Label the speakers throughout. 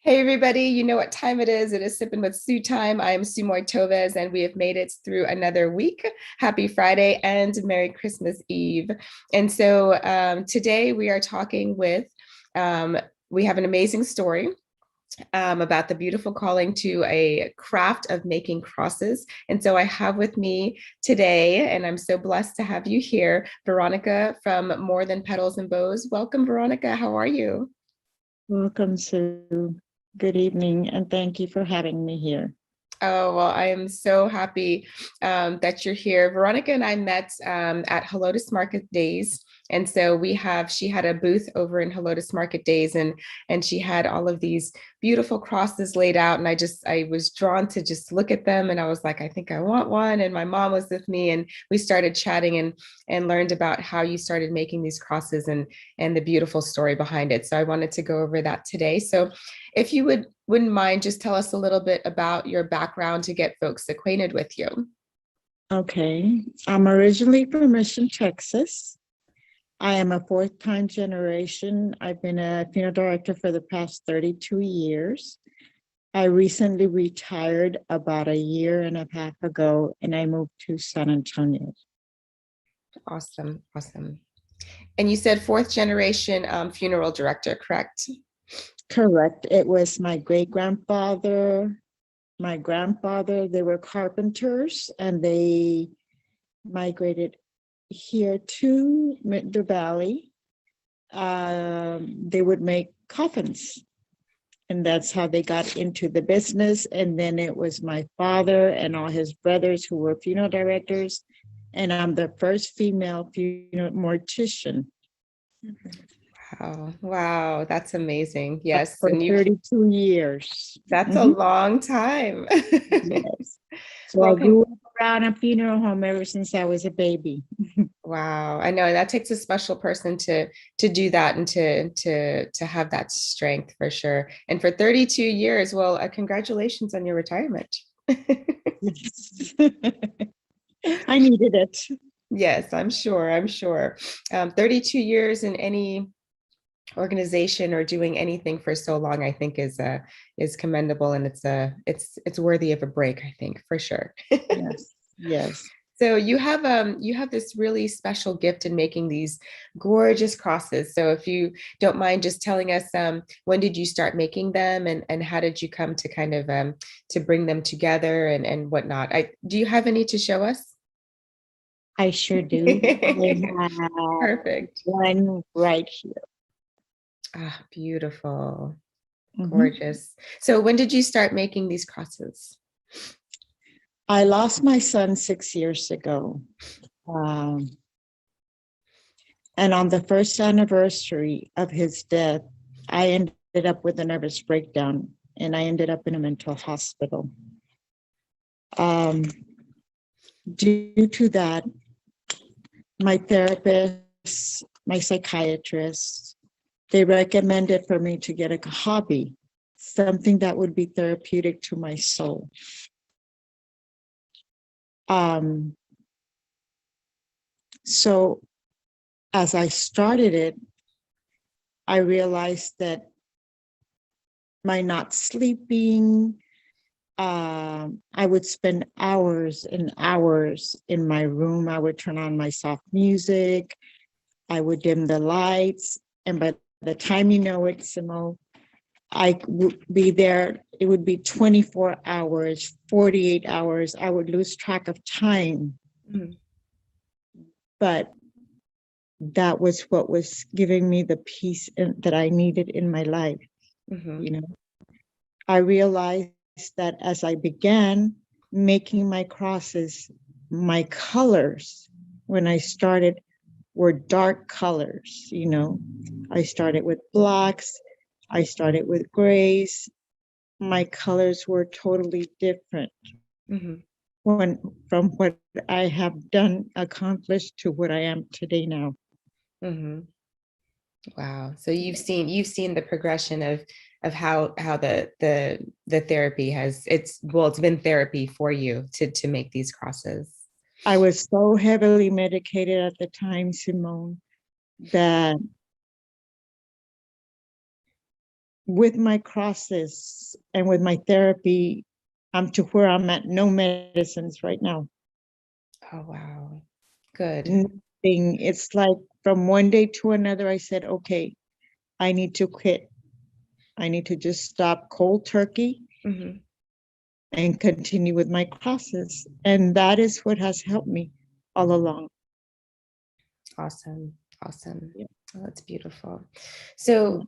Speaker 1: Hey everybody, you know what time it is. It is Sipping with Sue time. I am Szu-Moy and we have made it through another week. Happy Friday and Merry Christmas Eve. And so today we are talking with, um, we have an amazing story about the beautiful calling to a craft of making crosses. And so I have with me today, and I'm so blessed to have you here, Veronica from More Than Petals and Bows. Welcome, Veronica. How are you?
Speaker 2: Welcome, Sue. Good evening, and thank you for having me here.
Speaker 1: Oh, well, I am so happy that you're here. Veronica and I met at Helotes Market Days. And so she had a booth over in Helotes Market Days and she had all of these beautiful crosses laid out. And I was drawn to just look at them. And I was like, I think I want one. And my mom was with me and we started chatting and learned about how you started making these crosses and the beautiful story behind it. So I wanted to go over that today. So if you wouldn't mind, just tell us a little bit about your background to get folks acquainted with you.
Speaker 2: Okay, I'm originally from Mission, Texas. I am a fourth-time generation. I've been a funeral director for the past 32 years. I recently retired about a year and a half ago, and I moved to San Antonio.
Speaker 1: Awesome, awesome. And you said fourth generation funeral director, correct?
Speaker 2: Correct. It was my great-grandfather, my grandfather. They were carpenters, and they migrated here to the valley. They would make coffins, and that's how they got into the business. And then it was my father and all his brothers who were funeral directors, and I'm the first female funeral mortician.
Speaker 1: Wow, wow, that's amazing. Yes,
Speaker 2: For
Speaker 1: and you
Speaker 2: 32 years.
Speaker 1: that's a
Speaker 2: Mhm.
Speaker 1: long time.
Speaker 2: Yes. So I
Speaker 1: Well,
Speaker 2: grew up around a funeral home ever since I was a baby.
Speaker 1: wow, I know that takes a special person to do that and to have that strength for sure. And for 32 years, well, congratulations on your retirement.
Speaker 2: I needed it.
Speaker 1: Yes, I'm sure. I'm sure. 32 years in any organization or doing anything for so long, I think is commendable, and it's worthy of a break, I think, for sure.
Speaker 2: Yes, yes.
Speaker 1: So you have this really special gift in making these gorgeous crosses. So if you don't mind just telling us when did you start making them and how did you come to kind of to bring them together and whatnot? Do you have any to show us?
Speaker 2: I sure do. I have
Speaker 1: Perfect.
Speaker 2: one right here.
Speaker 1: Ah, beautiful.
Speaker 2: Mhm.
Speaker 1: Gorgeous. So when did you start making these crosses?
Speaker 2: I lost my son 6 years ago. Um, and on the first anniversary of his death, I ended up with a nervous breakdown and I ended up in a mental hospital. Um, Due to that, my therapist, my psychiatrist, they recommended for me to get a hobby, something that would be therapeutic to my soul. Um, so as I started it, I realized that my not sleeping, I would spend hours and hours in my room. I would turn on my soft music. I would dim the lights. And by the time you know it, Simone, I would be there. It would be 24 hours, 48 hours. I would lose track of time.
Speaker 1: Mhm.
Speaker 2: But that was what was giving me the peace that I needed in my life.
Speaker 1: Mhm.
Speaker 2: You know, I realized that as I began making my crosses, my colors, when I started, were dark colors. I started with blacks, I started with grays. My colors were totally different
Speaker 1: Mhm.
Speaker 2: when from what I have done, accomplished to what I am today now.
Speaker 1: Mhm. Wow. So you've seen the progression of how the therapy it's been therapy for you to make these crosses.
Speaker 2: I was so heavily medicated at the time, Simone, that with my crosses and with my therapy, I'm to where I'm at, no medicines right now.
Speaker 1: Oh, wow. Good.
Speaker 2: Nothing. It's like from one day to another, I said, okay, I need to quit. I need to just stop cold turkey
Speaker 1: Hmm.
Speaker 2: and continue with my crosses. And that is what has helped me all along.
Speaker 1: Awesome. Awesome.
Speaker 2: Yeah.
Speaker 1: Oh, that's beautiful.
Speaker 2: Yeah.
Speaker 1: So,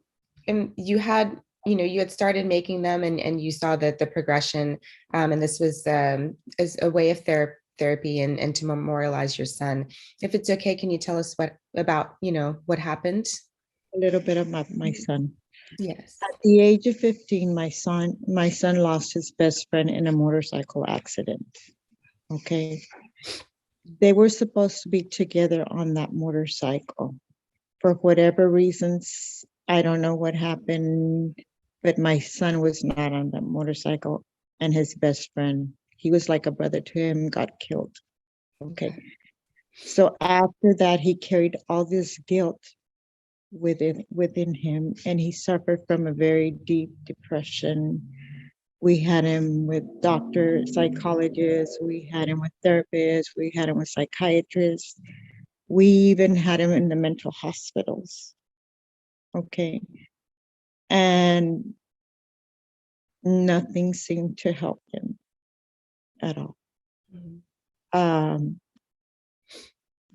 Speaker 1: and you had, you had started making them and you saw that the progression, and this was as a way of therapy and to memorialize your son. If it's okay, can you tell us what happened?
Speaker 2: A little bit about my son.
Speaker 1: Yes.
Speaker 2: At the age of 15, my son lost his best friend in a motorcycle accident. Okay. They were supposed to be together on that motorcycle. For whatever reasons, I don't know what happened, but my son was not on the motorcycle, and his best friend, he was like a brother to him, got killed. Okay.
Speaker 1: Okay.
Speaker 2: So after that, he carried all this guilt within him, and he suffered from a very deep depression. We had him with doctor, psychologists, we had him with therapists, we had him with psychiatrists, we even had him in the mental hospitals. Okay. And nothing seemed to help him at all.
Speaker 1: Mhm.
Speaker 2: Um,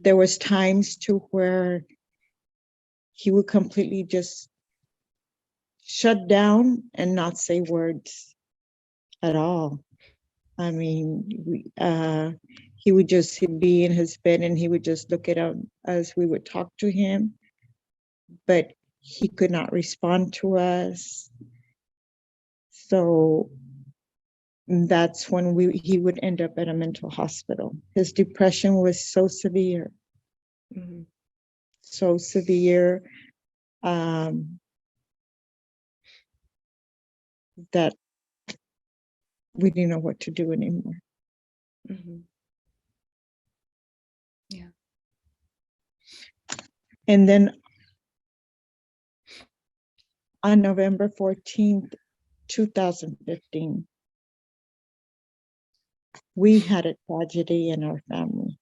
Speaker 2: there was times to where he would completely just shut down and not say words at all. I mean, he would just be in his bed and he would just look at us as we would talk to him, but he could not respond to us. So that's when he would end up at a mental hospital. His depression was
Speaker 1: Mhm.
Speaker 2: so severe, um, that we didn't know what to do anymore.
Speaker 1: Mhm. Yeah.
Speaker 2: And then on November 14th, 2015, we had a tragedy in our family.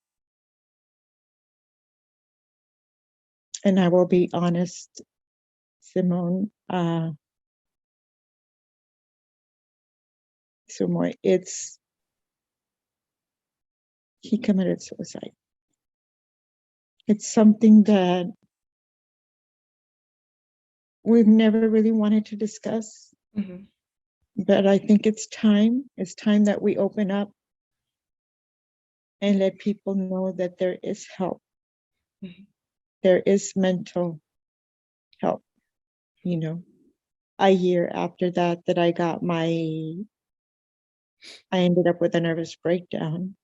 Speaker 2: And I will be honest, Simone, Szu-Moy, he committed suicide. It's something that we've never really wanted to discuss,
Speaker 1: Mhm.
Speaker 2: but I think it's time. It's time that we open up and let people know that there is help.
Speaker 1: Mhm.
Speaker 2: There is mental help, you know. A year after that I ended up with a nervous breakdown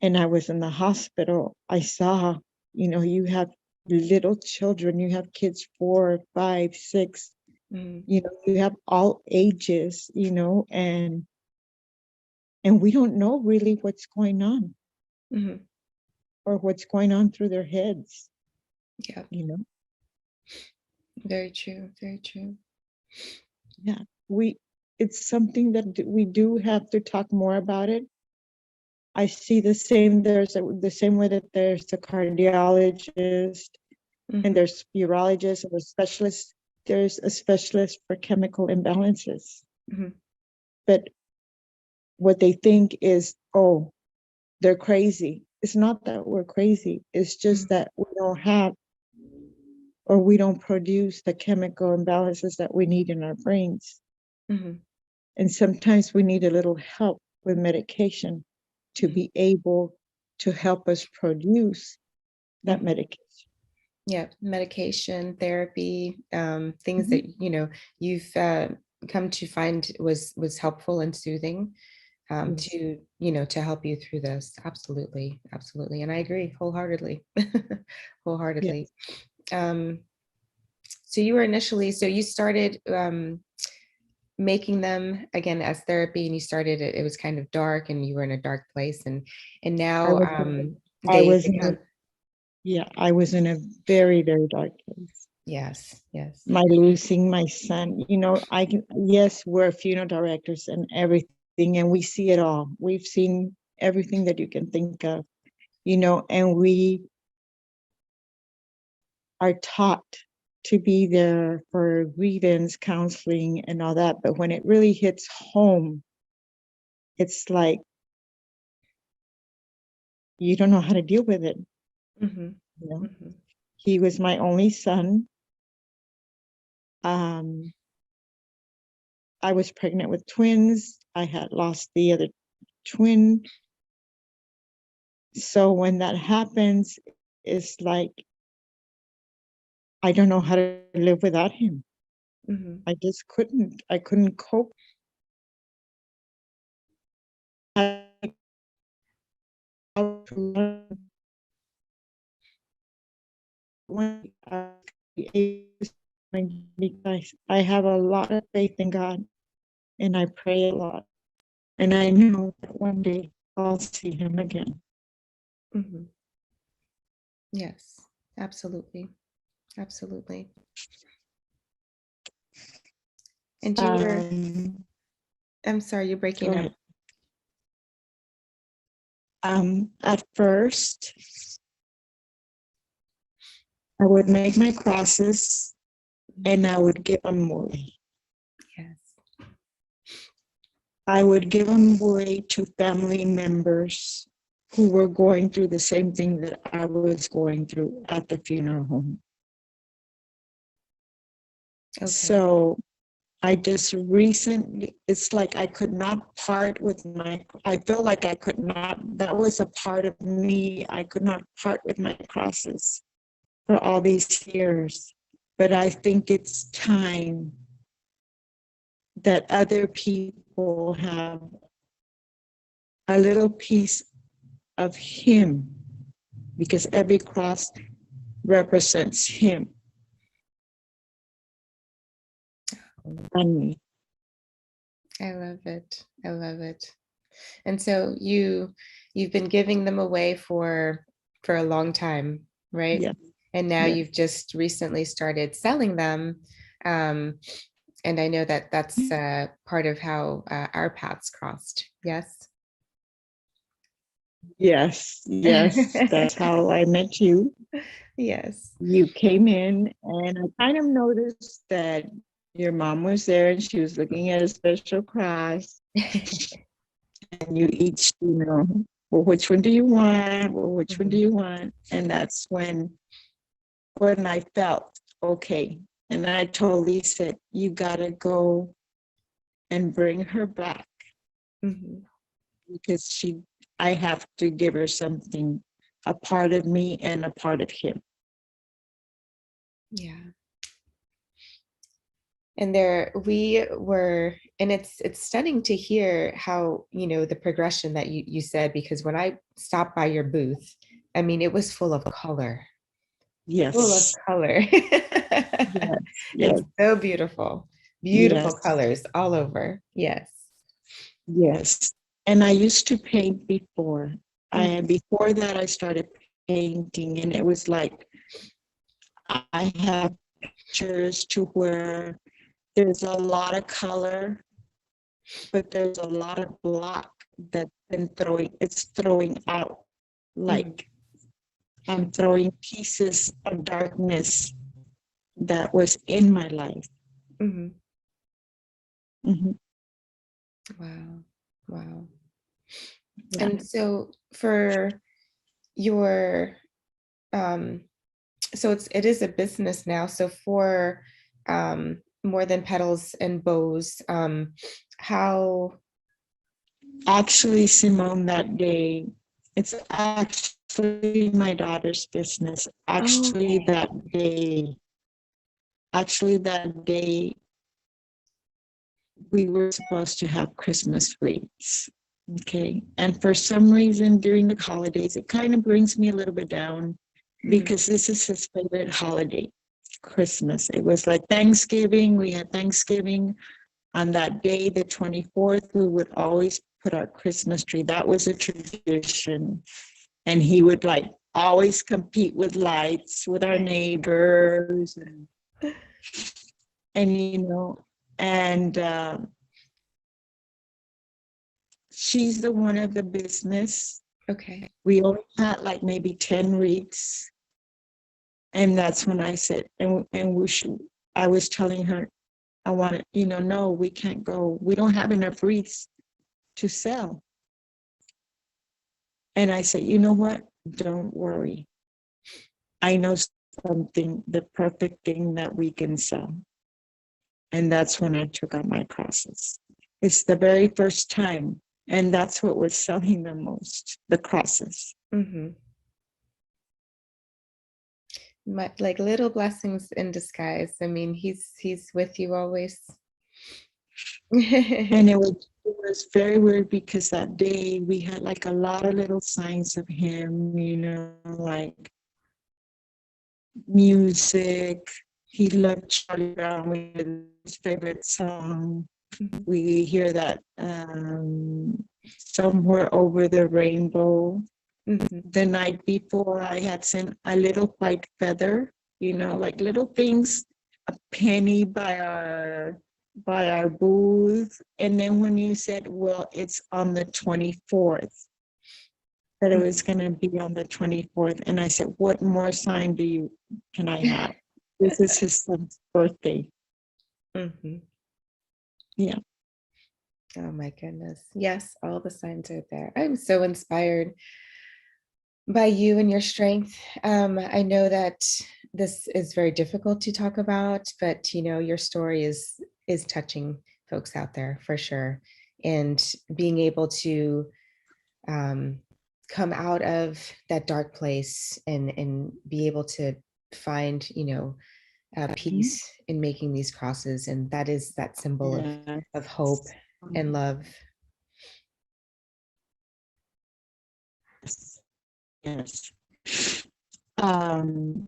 Speaker 2: and I was in the hospital. I saw, you have little children, you have kids 4, 5, 6,
Speaker 1: Mhm.
Speaker 2: you have all ages, and we don't know really what's going on
Speaker 1: Mhm.
Speaker 2: or what's going on through their heads,
Speaker 1: Yeah.
Speaker 2: you know.
Speaker 1: Very true. Very true.
Speaker 2: Yeah, we it's something that we do have to talk more about it. I see the same way that there's a cardiologist and
Speaker 1: Mhm.
Speaker 2: there's urologists or specialists, there's a specialist for chemical imbalances.
Speaker 1: Mhm.
Speaker 2: But what they think is, oh, they're crazy. It's not that we're crazy. It's just
Speaker 1: Mhm.
Speaker 2: that we don't have or we don't produce the chemical imbalances that we need in our brains.
Speaker 1: Mhm.
Speaker 2: And sometimes we need a little help with medication to
Speaker 1: Mhm.
Speaker 2: be able to help us produce that
Speaker 1: Mhm.
Speaker 2: medication.
Speaker 1: Yeah, medication, therapy, things
Speaker 2: Mhm.
Speaker 1: that you've come to find was helpful and soothing,
Speaker 2: Yes.
Speaker 1: to help you through this. Absolutely, absolutely, and I agree wholeheartedly, wholeheartedly.
Speaker 2: Yes.
Speaker 1: Um, so you started making them again as therapy, and you started it. It was kind of dark, and you were in a dark place, and
Speaker 2: I
Speaker 1: now
Speaker 2: was I
Speaker 1: they
Speaker 2: was in a
Speaker 1: become.
Speaker 2: yeah, I was in a very, very dark place.
Speaker 1: Yes, yes.
Speaker 2: my losing my son. Yes, we're funeral directors and everything, and we see it all. We've seen everything that you can think of, and we are taught to be there for grievance counseling and all that. But when it really hits home, it's like you don't know how to deal with it.
Speaker 1: Mm-hmm.
Speaker 2: You know,
Speaker 1: Mm-hmm.
Speaker 2: he was my only son. I was pregnant with twins. I had lost the other twin. So when that happens, it's like I don't know how to live without him.
Speaker 1: Mm-hmm.
Speaker 2: I just couldn't. I couldn't cope. I because I have a lot of faith in God and I pray a lot. And I know that one day I'll see him again.
Speaker 1: Mm-hmm. Yes, absolutely. Absolutely. And you were,
Speaker 2: Um,
Speaker 1: I'm sorry, you're
Speaker 2: Go
Speaker 1: breaking up.
Speaker 2: ahead. At first, I would make my crosses and I would give them away.
Speaker 1: Yes.
Speaker 2: I would give them away to family members who were going through the same thing that I was going through at the funeral home.
Speaker 1: Okay.
Speaker 2: So I just recently, it's like I could not part with I feel like I could not, that was a part of me. I could not part with my crosses for all these years. But I think it's time that other people have a little piece of him because every cross represents him and me.
Speaker 1: I love it. I love it. And so you've been giving them away for a long time, right?
Speaker 2: Yes,
Speaker 1: And now
Speaker 2: yes,
Speaker 1: you've just recently started selling them. Um, and I know that that's part of how our paths crossed. Yes.
Speaker 2: yes, yes. That's how I met you.
Speaker 1: Yes.
Speaker 2: You came in, and I kind of noticed that your mom was there and she was looking at a special cross, and you each, well, which one do you want? Well, which one do
Speaker 1: Mhm.
Speaker 2: you want? And that's when I felt okay. And I told Lisa, you gotta go and bring her back
Speaker 1: Mhm.
Speaker 2: because I have to give her something, a part of me and a part of him.
Speaker 1: Yeah. And there we were, and it's stunning to hear how, the progression that you said, because when I stopped by your booth, I mean, it was full of color, full of
Speaker 2: Yes,
Speaker 1: color.
Speaker 2: yes,
Speaker 1: And
Speaker 2: yes,
Speaker 1: so beautiful, beautiful
Speaker 2: yes,
Speaker 1: colors all over. Yes.
Speaker 2: yes. And I used to paint before.
Speaker 1: Mhm.
Speaker 2: Before that I started painting, and it was like I have pictures to where there's a lot of color, but there's a lot of block that's been it's throwing out.
Speaker 1: Mhm.
Speaker 2: Like I'm throwing pieces of darkness that was in my life.
Speaker 1: Mhm.
Speaker 2: Mhm.
Speaker 1: Wow. Wow.
Speaker 2: Yeah.
Speaker 1: And so for your um so it is a business now. So for more than petals and bows, how
Speaker 2: Actually, Simone, that day, it's actually my daughter's business.
Speaker 1: okay.
Speaker 2: Actually, that day, we were supposed to have Christmas wreaths. Okay. And for some reason, during the holidays, it kind of brings me a little bit down
Speaker 1: Mhm.
Speaker 2: because this is his favorite holiday, Christmas. It was like Thanksgiving. We had Thanksgiving on that day, the 24th. We would always put our Christmas tree. That was a tradition. And he would like always compete with lights with our neighbors. And, and she's the one of the business.
Speaker 1: Okay.
Speaker 2: We only had like maybe 10 wreaths. And that's when I said, I was telling her, I wanted, no, we can't go. We don't have enough wreaths to sell. And I said, you know what? Don't worry. I know something, the perfect thing that we can sell. And that's when I took out my crosses. It's the very first time. And that's what was selling the most, the crosses.
Speaker 1: Mm-hmm. Like little blessings in disguise. I mean, he's with you always.
Speaker 2: And it was very weird because that day we had like a lot of little signs of him, like music. He loved Charlie Brown, his favorite song.
Speaker 1: Mhm.
Speaker 2: We hear that Somewhere Over the Rainbow.
Speaker 1: Mhm.
Speaker 2: The night before, I had sent a little white feather, like little things, a penny by our booth. And then when you said, well, it's on the 24th, that it was going to be on the 24th. And I said, what more sign can I have? This is his son's birthday.
Speaker 1: Mhm.
Speaker 2: Yeah.
Speaker 1: Oh my goodness. Yes, all the signs are there. I'm so inspired by you and your strength. I know that this is very difficult to talk about, but your story is touching folks out there for sure. And being able to um, come out of that dark place and be able to find, peace in making these crosses. And that is that symbol of hope and love.
Speaker 2: Yes. Um,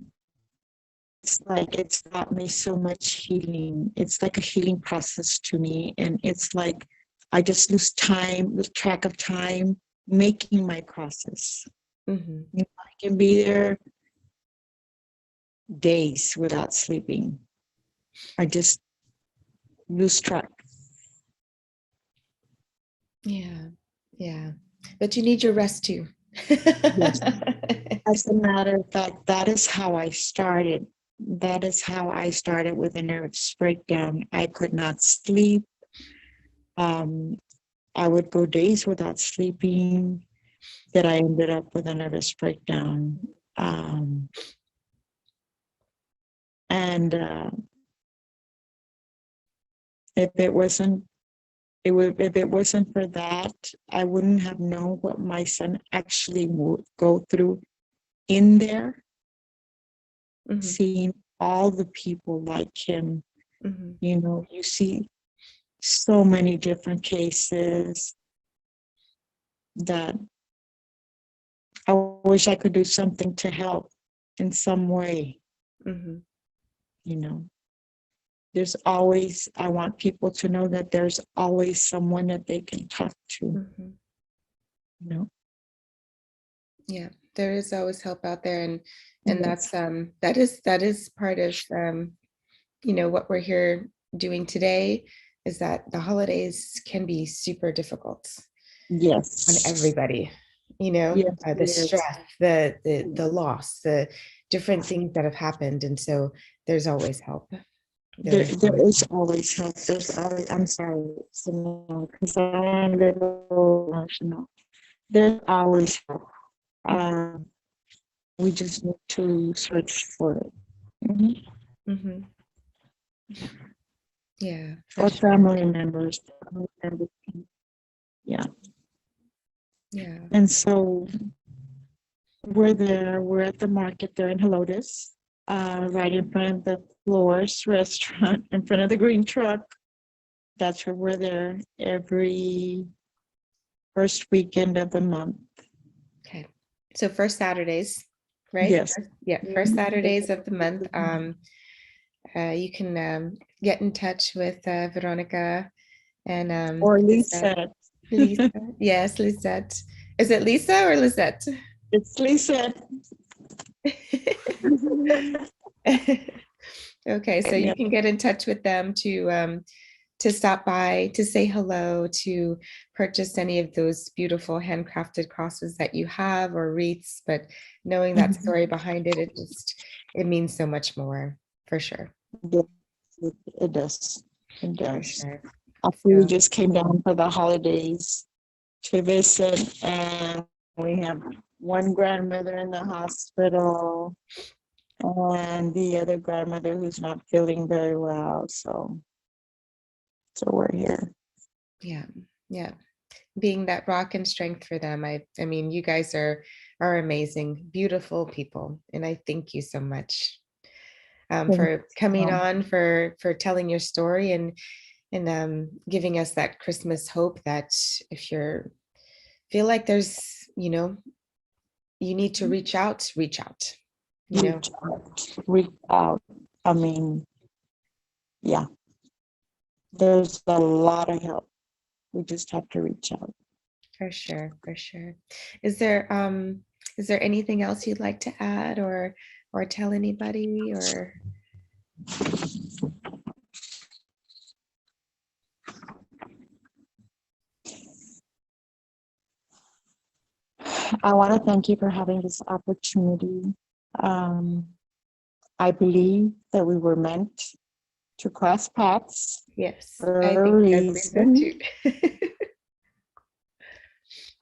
Speaker 2: it's like it's brought me so much healing. It's like a healing process to me. And it's like I just lose track of time making my crosses.
Speaker 1: Mhm.
Speaker 2: I can be there days without sleeping. I just lose track.
Speaker 1: Yeah, yeah. But you need your rest too.
Speaker 2: Yes. As a matter of fact, that is how I started. That is how I started with a nervous breakdown. I could not sleep. Um, I would go days without sleeping, that I ended up with a nervous breakdown. And if it wasn't, if it wasn't for that, I wouldn't have known what my son actually would go through in there,
Speaker 1: Mhm.
Speaker 2: seeing all the people like him.
Speaker 1: Mhm.
Speaker 2: You see so many different cases that I wish I could do something to help in some way.
Speaker 1: Mhm.
Speaker 2: you know there's always, I want people to know that there's always someone that they can talk to.
Speaker 1: Mhm.
Speaker 2: you know
Speaker 1: Yeah, there is always help out there, and
Speaker 2: Yes.
Speaker 1: that is part of what we're here doing today, is that the holidays can be super difficult on
Speaker 2: Yes.
Speaker 1: everybody.
Speaker 2: Yes,
Speaker 1: The
Speaker 2: it is.
Speaker 1: stress, the loss, the different things that have happened, and so there's always help. There is
Speaker 2: There
Speaker 1: always
Speaker 2: is always help. There's always, I'm sorry, because I'm a little emotional. There's always help. Um, we just need to search for it. Mhm.
Speaker 1: Mhm. Yeah, for
Speaker 2: Or
Speaker 1: sure.
Speaker 2: family members. Yeah.
Speaker 1: Yeah.
Speaker 2: And so we're at the market there in Helotes, right in front of the Floors restaurant, in front of the green truck. That's where we're there every first weekend of the month.
Speaker 1: Okay. So first Saturdays, right?
Speaker 2: Yes.
Speaker 1: Yeah, first Saturdays of the month. You can get in touch with Veronica and
Speaker 2: Or
Speaker 1: Lisette.
Speaker 2: Lisa.
Speaker 1: Lisa. Yes, Lisette. Is it Lisa or Lisette?
Speaker 2: It's Lisa.
Speaker 1: Okay, so you can get in touch with them to stop by, to say hello, to purchase any of those beautiful handcrafted crosses that you have or wreaths, but knowing that story behind it, it means so much more, for sure.
Speaker 2: It does. It
Speaker 1: For
Speaker 2: does.
Speaker 1: sure.
Speaker 2: After we
Speaker 1: So,
Speaker 2: just came down for the holidays to visit, and we have one grandmother in the hospital and the other grandmother who's not feeling very well. So we're here.
Speaker 1: yeah, yeah. Being that rock and strength for them. I mean, you guys are amazing, beautiful people, and I thank you so much for coming on, for telling your story, and giving us that Christmas hope that if you're feel like there's, you need to reach out,
Speaker 2: Reach out. I mean, yeah, there's a lot of help. We just have to reach out.
Speaker 1: For sure, for sure. Is there anything else you'd like to add or tell anybody or?
Speaker 2: I want to thank you for having this opportunity. I believe that we were meant to cross paths
Speaker 1: Yes,
Speaker 2: for
Speaker 1: I
Speaker 2: a
Speaker 1: believe so
Speaker 2: reason.
Speaker 1: too.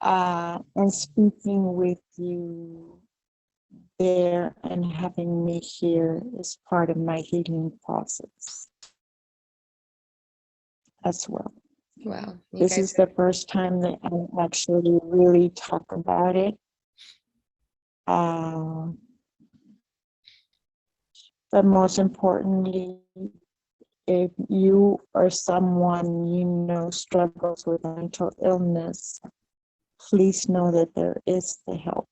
Speaker 2: And speaking with you there and having me here is part of my healing process as well.
Speaker 1: Wow, you
Speaker 2: This
Speaker 1: guys
Speaker 2: is the first time that I actually really talk about it. But most importantly, if you or someone you know struggles with mental illness, please know that there is the help.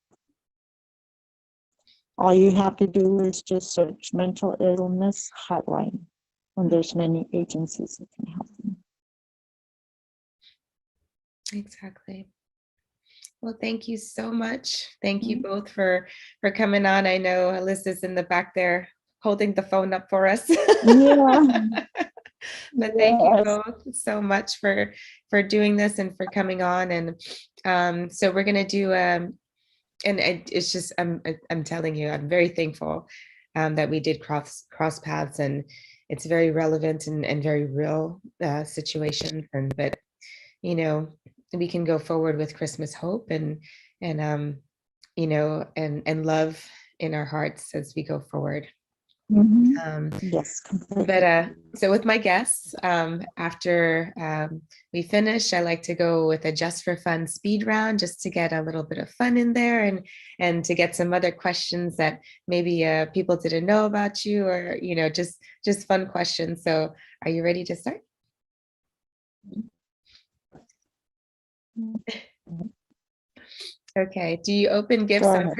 Speaker 2: All you have to do is just search mental illness hotline, and there's many agencies that can help you.
Speaker 1: exactly. Well, thank you so much. Thank you both for coming on. I know Alyssa's in the back there holding the phone up for us.
Speaker 2: Yeah.
Speaker 1: But thank you
Speaker 2: Yes.
Speaker 1: both so much for doing this and for coming on. And so we're gonna do and it's just I'm telling you, I'm very thankful that we did cross paths, and it's very relevant and very real situation. And but we can go forward with Christmas hope and and love in our hearts as we go forward.
Speaker 2: Yes,
Speaker 1: But
Speaker 2: completely.
Speaker 1: so with my guests, after we finish, I like to go with a just for fun speed round, just to get a little bit of fun in there and to get some other questions that maybe people didn't know about you, or just fun questions. So are you ready to start? Okay. Do you open gifts
Speaker 2: Go
Speaker 1: on
Speaker 2: ahead.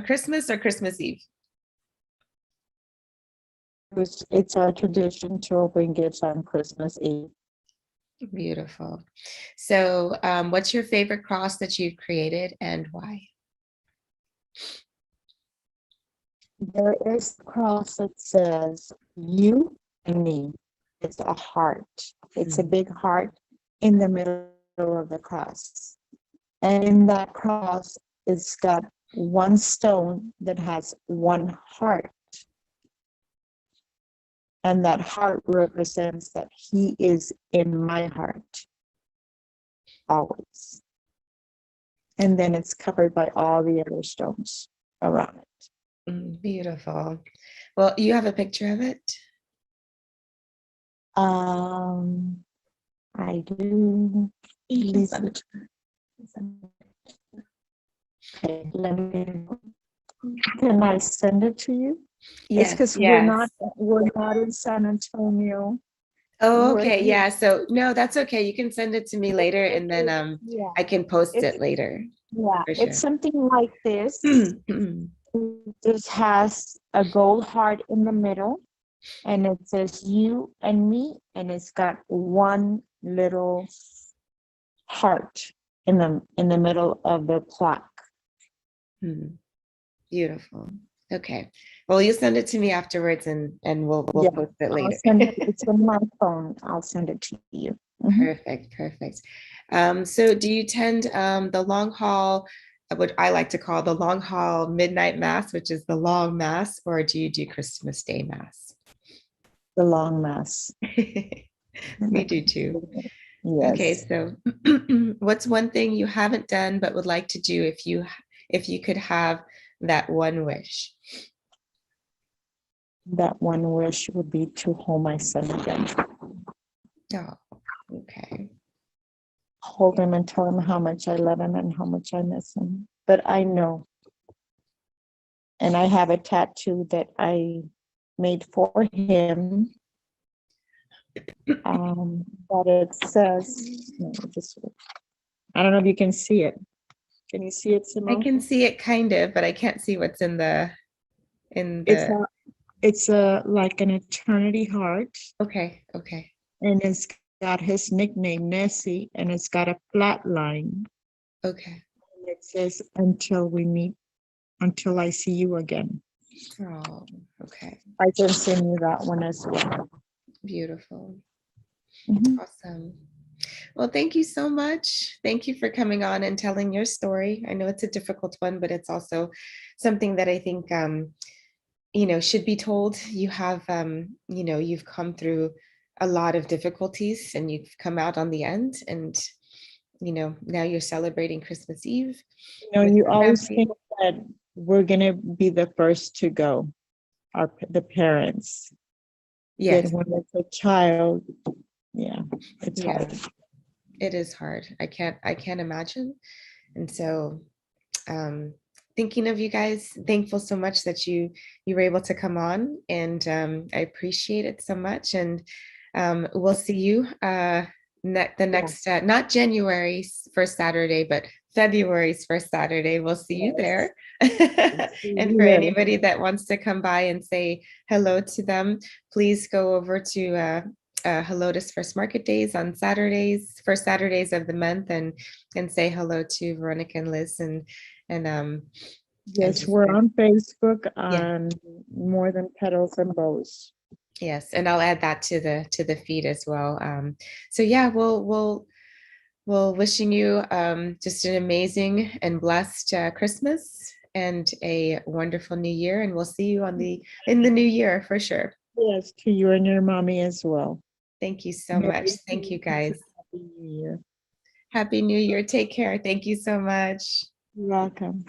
Speaker 1: Christmas or Christmas Eve?
Speaker 2: It's our tradition to open gifts on Christmas Eve.
Speaker 1: Beautiful. So what's your favorite cross that you've created and why?
Speaker 2: There is a cross that says you and me. It's a heart. It's a big heart in the middle of the cross. And in that cross, it's got one stone that has one heart. And that heart represents that he is in my heart always. And then it's covered by all the other stones around it.
Speaker 1: Beautiful. Well, you have a picture of it?
Speaker 2: I do. Okay, can I send it to you? It's
Speaker 1: Yes,
Speaker 2: because
Speaker 1: yes.
Speaker 2: we're not in San Antonio.
Speaker 1: Oh,
Speaker 2: We're
Speaker 1: okay.
Speaker 2: here.
Speaker 1: Yeah. So no, that's okay. You can send it to me later and then
Speaker 2: Yeah,
Speaker 1: I can post
Speaker 2: it's
Speaker 1: it later for
Speaker 2: it's
Speaker 1: sure.
Speaker 2: something like this. It has a gold heart in the middle, and it says you and me, and it's got one little heart in the middle of the plaque.
Speaker 1: Beautiful. Okay. Well, you send it to me afterwards and we'll
Speaker 2: Yeah,
Speaker 1: post it
Speaker 2: I'll
Speaker 1: later.
Speaker 2: send it. It's on my phone. I'll send it to you. Mhm.
Speaker 1: Perfect, perfect. So do you attend the long haul, what I like to call the long haul midnight mass, which is the long mass, or do you do Christmas Day mass?
Speaker 2: The long mass.
Speaker 1: Me do too. Okay,
Speaker 2: Yes,
Speaker 1: so what's one thing you haven't done but would like to do if you could have that one wish?
Speaker 2: that one wish would be to hold my son again.
Speaker 1: Oh, okay.
Speaker 2: Hold him and tell him how much I love him and how much I miss him. But I know, and I have a tattoo that I made for him. But it says, no, I don't know if you can see it. Can you see it,
Speaker 1: I
Speaker 2: Simone?
Speaker 1: can see it kind of, but I can't see what's in
Speaker 2: It's
Speaker 1: the
Speaker 2: a, it's a like an eternity heart,
Speaker 1: okay, okay.
Speaker 2: and it's got his nickname Nessie, and it's got a flat line.
Speaker 1: Okay.
Speaker 2: And it says, "Until we meet, until I see you again."
Speaker 1: Oh, okay.
Speaker 2: I can send you that one as well.
Speaker 1: Beautiful.
Speaker 2: Mhm.
Speaker 1: Awesome. Well, thank you so much. Thank you for coming on and telling your story. I know it's a difficult one, but it's also something that I think should be told. You have you've come through a lot of difficulties and you've come out on the end, and now you're celebrating Christmas Eve with
Speaker 2: You
Speaker 1: your
Speaker 2: always
Speaker 1: family.
Speaker 2: think that we're gonna be the first to go, the parents. Then
Speaker 1: Yes,
Speaker 2: when it's a child, yeah, it's
Speaker 1: yeah,
Speaker 2: hard.
Speaker 1: it is hard. I can't imagine. And so um, thinking of you guys, thankful so much that you were able to come on, and I appreciate it so much. And we'll see you the
Speaker 2: Yeah,
Speaker 1: next not January's first Saturday, but February's first Saturday. We'll see you
Speaker 2: yes.
Speaker 1: there.
Speaker 2: See
Speaker 1: And
Speaker 2: you
Speaker 1: for
Speaker 2: there.
Speaker 1: anybody that wants to come by and say hello to them, please go over to Helotes First Market Days on Saturdays, first Saturdays of the month, and say hello to Veronica and Liz, and and
Speaker 2: Yes,
Speaker 1: just
Speaker 2: we're on Facebook
Speaker 1: yeah,
Speaker 2: on More Than Petals and Bows.
Speaker 1: yes, and I'll add that to the feed as well. So yeah, we'll wishing you just an amazing and blessed Christmas and a wonderful New Year, and we'll see you in the new year for sure.
Speaker 2: Yes, to you and your mommy as well.
Speaker 1: Thank you so much.
Speaker 2: Merry
Speaker 1: Thank you
Speaker 2: Christmas and
Speaker 1: guys.
Speaker 2: Happy New Year.
Speaker 1: Happy New Year. Take care. Thank you so much.
Speaker 2: You're welcome.